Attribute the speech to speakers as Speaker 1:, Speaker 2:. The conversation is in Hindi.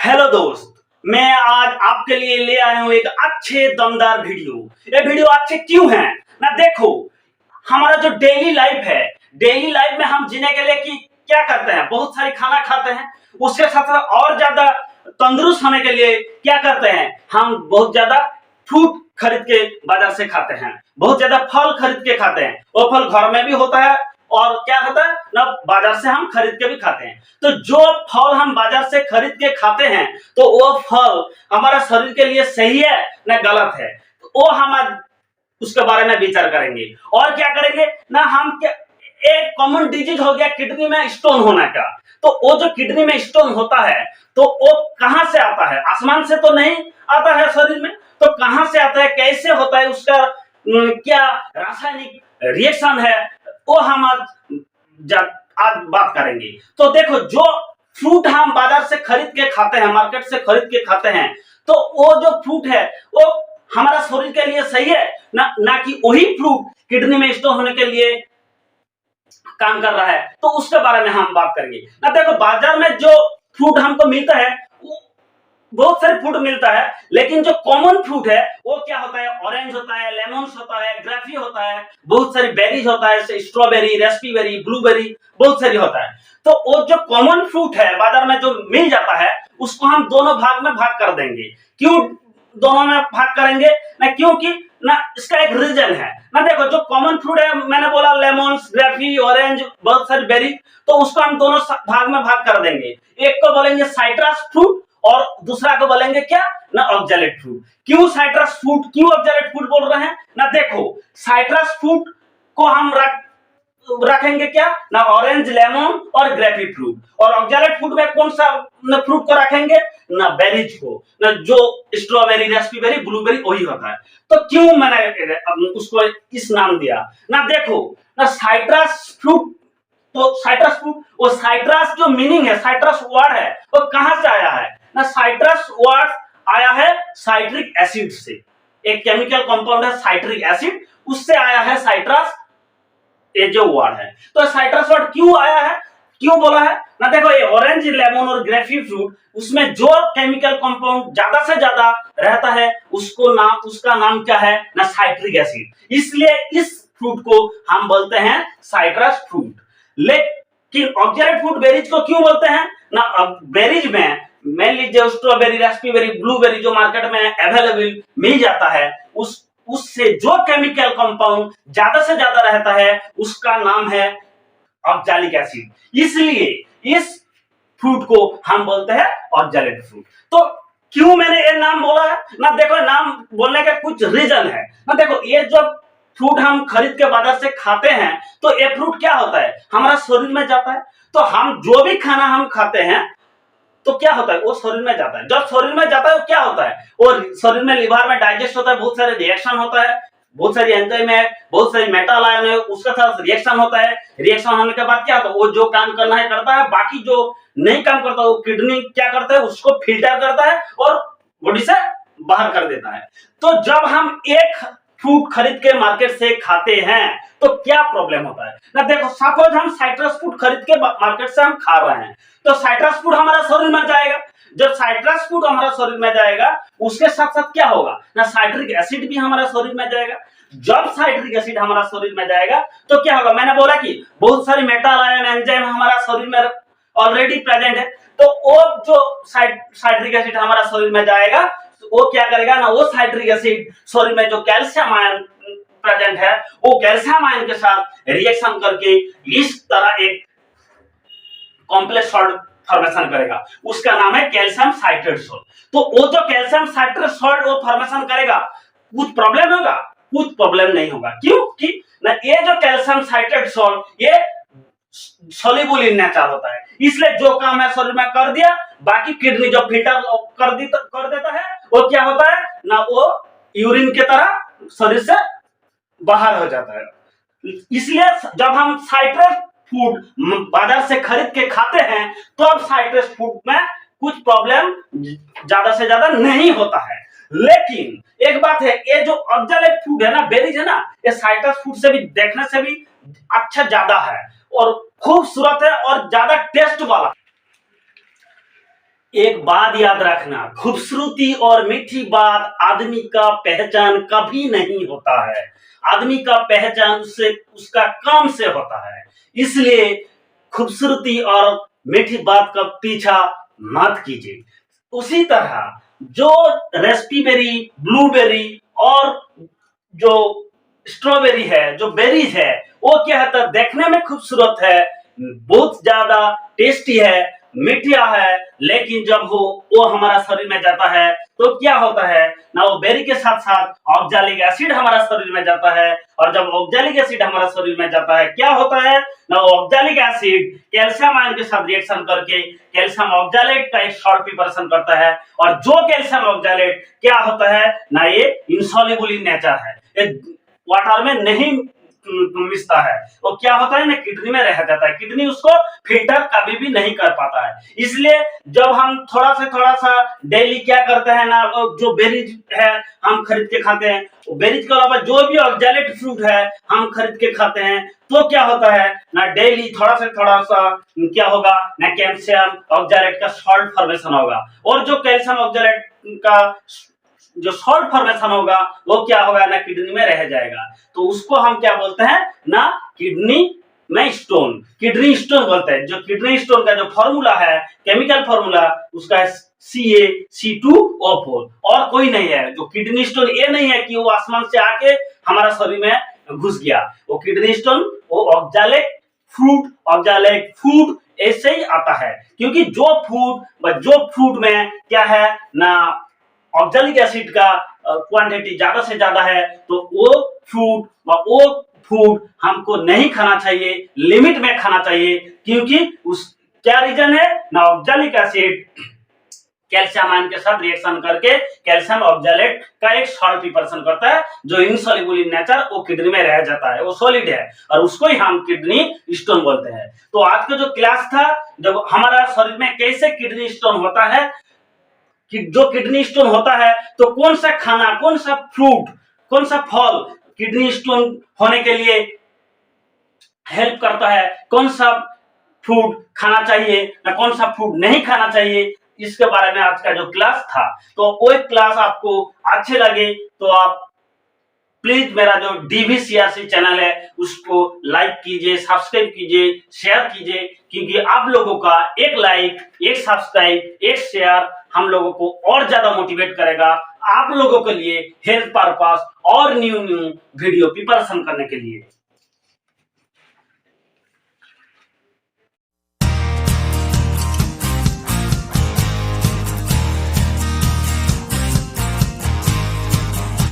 Speaker 1: हेलो दोस्त, मैं आज आपके लिए ले आया हूँ एक अच्छे दमदार वीडियो। ये वीडियो अच्छे क्यों है ना, देखो हमारा जो डेली लाइफ है, डेली लाइफ में हम जीने के लिए कि क्या करते हैं, बहुत सारी खाना खाते हैं। उसके साथ साथ और ज्यादा तंदुरुस्त होने के लिए क्या करते हैं, हम बहुत ज्यादा फ्रूट खरीद के बाजार से खाते हैं, बहुत ज्यादा फल खरीद के खाते हैं। वो फल घर में भी होता है और क्या होता है ना, बाजार से हम खरीद के भी खाते हैं। तो जो फल हम बाजार से खरीद के खाते हैं तो वो फल हमारा शरीर के लिए सही है ना गलत है, तो वो हम आज उसके बारे में विचार करेंगे। और क्या करेंगे ना, हम क्या, एक कॉमन डिजीज हो गया किडनी में स्टोन होने का। तो वो जो किडनी में स्टोन होता है तो वो कहां से आता है, आसमान से तो नहीं आता है शरीर में, तो कहां से आता है, कैसे होता है, उसका क्या रासायनिक रिएक्शन है, वो हम आज बात करेंगे। तो देखो, जो फ्रूट हम बाजार से खरीद के खाते हैं, मार्केट से खरीद के खाते हैं, तो वो जो फ्रूट है वो हमारा शरीर के लिए सही है ना कि वही फ्रूट किडनी में स्टोन होने के लिए काम कर रहा है, तो उसके बारे में हम बात करेंगे ना। देखो, बाजार में जो फ्रूट हमको मिलता है वो बहुत सारे फ्रूट मिलता है, लेकिन जो कॉमन फ्रूट है वो क्या होता है, ऑरेंज होता है, लेमन होता है, ग्रेपी होता है, बहुत सारी बेरीज होता है, स्ट्रॉबेरी, रेस्पीबेरी, ब्लूबेरी, बहुत सारी होता है। तो वो जो कॉमन फ्रूट है बाजार में जो मिल जाता है उसको हम दोनों भाग में भाग कर देंगे। क्यों दोनों में भाग करेंगे ना, क्योंकि ना इसका एक रीजन है ना। देखो, जो कॉमन फ्रूट है, मैंने बोला लेमन, ग्रेपी, ऑरेंज, बहुत सारी बेरी, तो उसको हम दोनों भाग में भाग कर देंगे। एक को बोलेंगे साइट्रस फ्रूट और दूसरा को बोलेंगे क्या ना, ऑक्जेलेट फ्रूट। क्यों साइट्रस फ्रूट, क्यों ऑक्जेलेट फ्रूट बोल रहे हैं ना, देखो साइट्रस फ्रूट को हम रखेंगे क्या ना, ऑरेंज, लेमन और ग्रेपी फ्रूट। और ऑक्जेलेट फ्रूट में कौन सा फ्रूट को रखेंगे ना, बेरीज को, ना जो स्ट्रॉबेरी, रेस्पीबेरी, ब्लूबेरी वही होता है। तो क्यों मैंने उसको इस नाम दिया ना, देखो ना साइट्रस फ्रूट, तो साइट्रस फ्रूट, वो साइट्रस जो मीनिंग है, साइट्रस वर्ड है, वो कहां से आया है ना, साइट्रस वर्ड आया है साइट्रिक एसिड से। एक केमिकल कंपाउंड है साइट्रिक एसिड, उससे आया है साइट्रस, ये जो वर्ड है। तो साइट्रस वर्ड क्यों आया है, क्यों बोला है ना, देखो ये ऑरेंज, लेमन और ग्रेपी फ्रूट, उसमें जो केमिकल कंपाउंड ज्यादा से ज्यादा रहता है उसका नाम क्या है ना, साइट्रिक एसिड। इसलिए इस फ्रूट को हम बोलते हैं साइट्रस फ्रूट। लेकिन ऑक्जेलेट फ्रूट बेरीज को क्यों बोलते हैं ना, बेरीज में मान लीजिए स्ट्रॉबेरी, रास्पबेरी, ब्लूबेरी जो मार्केट में अवेलेबल मिल जाता है, उससे जो केमिकल कंपाउंड ज्यादा से ज्यादा रहता है उसका नाम है ऑक्जेलिक एसिड। इसलिए इस फ्रूट को हम बोलते हैं ऑक्जेलेट फ्रूट। तो क्यों मैंने ये नाम बोला है ना, देखो नाम बोलने का कुछ रीजन है ना। देखो, ये जो फ्रूट हम खरीद के बाजार से खाते हैं तो ये फ्रूट क्या होता है, हमारा शरीर में जाता है। तो हम जो भी खाना हम खाते हैं तो क्या होता है, वो शरीर में जाता है। जब शरीर में जाता है वो क्या होता है, वो शरीर में, लिवर में डाइजेस्ट होता है, बहुत सारे रिएक्शन होता है, बहुत सारी एंजाइम है, बहुत सारी मेटल आयन है, उसके साथ रिएक्शन होता है। रिएक्शन होने के बाद क्या होता है, वो जो काम करना है करता है, बाकी जो नहीं काम करता वो किडनी क्या करता है, उसको फिल्टर करता है और बॉडी से बाहर कर देता है। तो जब हम एक फ्रूट खरीद के मार्केट से खाते हैं तो क्या प्रॉब्लम होता है ना, देखो सपोज हम साइट्रस फ्रूट खरीद के मार्केट से हम खा रहे हैं, तो साइट्रस फ्रूट हमारा शरीर में जाएगा। जब साइट्रस फ्रूट हमारा शरीर में जाएगा उसके साथ साथ क्या होगा ना, साइट्रिक एसिड भी हमारा शरीर में जाएगा। जब साइट्रिक एसिड हमारा शरीर में जाएगा तो क्या होगा, मैंने बोला कि बहुत सारी मेटल आयन एंजाइम हमारा शरीर में ऑलरेडी प्रेजेंट है। तो वो जो साइट्रिक एसिड हमारा शरीर में जाएगा वो क्या करेगा ना, वो साइट्रिक एसिड शरीर में जो कैल्शियम आयन प्रेजेंट है वो कैल्शियम आयन के साथ रिएक्शन करके इस तरह एक कॉम्प्लेक्स सॉल्ट फॉर्मेशन करेगा, उसका नाम है कैल्शियम साइट्रेट सॉल्ट। तो वो जो कैल्शियम साइट्रेट सॉल्ट वो फॉर्मेशन करेगा, कुछ प्रॉब्लम होगा, कुछ प्रॉब्लम नहीं होगा। क्यों कि ना, ये जो कैल्शियम साइट्रेट सॉल्ट ये सोल्यूबल इन नेचर होता है, इसलिए जो काम है शरीर में कर दिया, बाकी किडनी जो फिल्टर कर देता है वो क्या होता है ना, वो यूरिन की तरह शरीर से बाहर हो जाता है। इसलिए जब हम साइट्रस फूड बाजार से खरीद के खाते हैं तो अब साइट्रस फूड में कुछ प्रॉब्लम ज्यादा से ज्यादा नहीं होता है। लेकिन एक बात है, ये जो ऑक्जेलेट फूड है ना, बेरीज है ना, ये साइट्रस फूड से भी देखने से भी अच्छा ज्यादा है और खूबसूरत है और ज्यादा टेस्ट वाला। एक बात याद रखना, खूबसूरती और मीठी बात आदमी का पहचान कभी नहीं होता है। आदमी का पहचान उससे उसका काम से होता है। इसलिए खूबसूरती और मीठी बात का पीछा मत कीजिए। उसी तरह जो रेस्पीबेरी, ब्लूबेरी और जो स्ट्रॉबेरी है, जो बेरीज है, वो क्या है, देखने में खूबसूरत है, बहुत ज्यादा टेस्टी है, मीठा है, लेकिन जब वो हमारा शरीर में जाता है तो क्या होता है ना, वो बेरी के साथ साथ ऑक्जेलिक एसिड हमारा शरीर में जाता है, और जब ऑक्जेलिक एसिड हमारा शरीर में जाता है क्या होता है ना, वो ऑक्जेलिक एसिड कैल्शियम आयन के साथ रिएक्शन करके कैल्शियम ऑक्जेलेट का एक सॉल्ट प्रिपरेशन करता है, और जो कैल्शियम ऑक्जेलेट क्या होता है ना, ये इनसॉल्युबल इन नेचर है, ये वाटर में नहीं मिलता है, वो क्या होता है ना, किडनी में रह जाता है, किडनी उसको फिल्टर कभी भी नहीं कर पाता है। इसलिए जब हम थोड़ा सा डेली क्या करते हैं ना, जो बेरीज है हम खरीद के खाते हैं, बेरीज के अलावा जो भी ऑक्जेलेट फ्रूट है हम खरीद के खाते हैं, तो क्या होता है ना, डेली थोड़ा सा क्या होगा ना, कैल्शियम ऑक्जेलेट का सॉल्ट फॉर्मेशन होगा, और जो कैल्शियम ऑक्जेलेट का जो सॉल्ट फॉर्मेशन होगा वो क्या होगा ना, किडनी में रह जाएगा, तो उसको हम क्या बोलते हैं ना, किडनी में स्टोन, किडनी स्टोन बोलते हैं। जो किडनी स्टोन का जो फॉर्मूला है, केमिकल फॉर्मूला उसका है CaC2O4, और कोई नहीं है। जो किडनी स्टोन ये नहीं है कि वो आसमान से आके हमारा शरीर में घुस गया, वो किडनी स्टोन वो ऑक्जेलिक फूड ऐसे ही आता है, क्योंकि जो फूड में क्या है ना, ऑक्जेलिक एसिड का क्वांटिटी ज्यादा से ज्यादा है, तो वो फूड हमको नहीं खाना चाहिए, लिमिट में खाना चाहिए, क्योंकि उस क्या रीजन है ना, ऑक्जेलिक एसिड कैल्शियम आयन के साथ रिएक्शन करके कैल्शियम ऑक्जेलेट का एक सॉल्ट प्रिपरेशन करता है, जो इनसॉल्युबल इन नेचर, वो किडनी में रह जाता है, वो सॉलिड है, और उसको ही हम किडनी स्टोन बोलते हैं। तो आज का जो क्लास था, जब हमारा शरीर में कैसे किडनी स्टोन होता है, कि जो किडनी स्टोन होता है तो कौन सा खाना, कौन सा फ्रूट, कौन सा फल किडनी स्टोन होने के लिए हेल्प करता है, कौन सा फूड खाना चाहिए ना, कौन सा फूड नहीं खाना चाहिए, इसके बारे में आज का जो क्लास था। तो वो क्लास आपको अच्छे लगे तो आप प्लीज मेरा जो DVCRC चैनल है उसको लाइक कीजिए, सब्सक्राइब कीजिए, शेयर कीजिए, क्योंकि आप लोगों का एक लाइक, एक सब्सक्राइब, एक शेयर हम लोगों को और ज्यादा मोटिवेट करेगा, आप लोगों के लिए हेल्थ पर्पस और न्यू वीडियो प्रिपरेशन करने के लिए।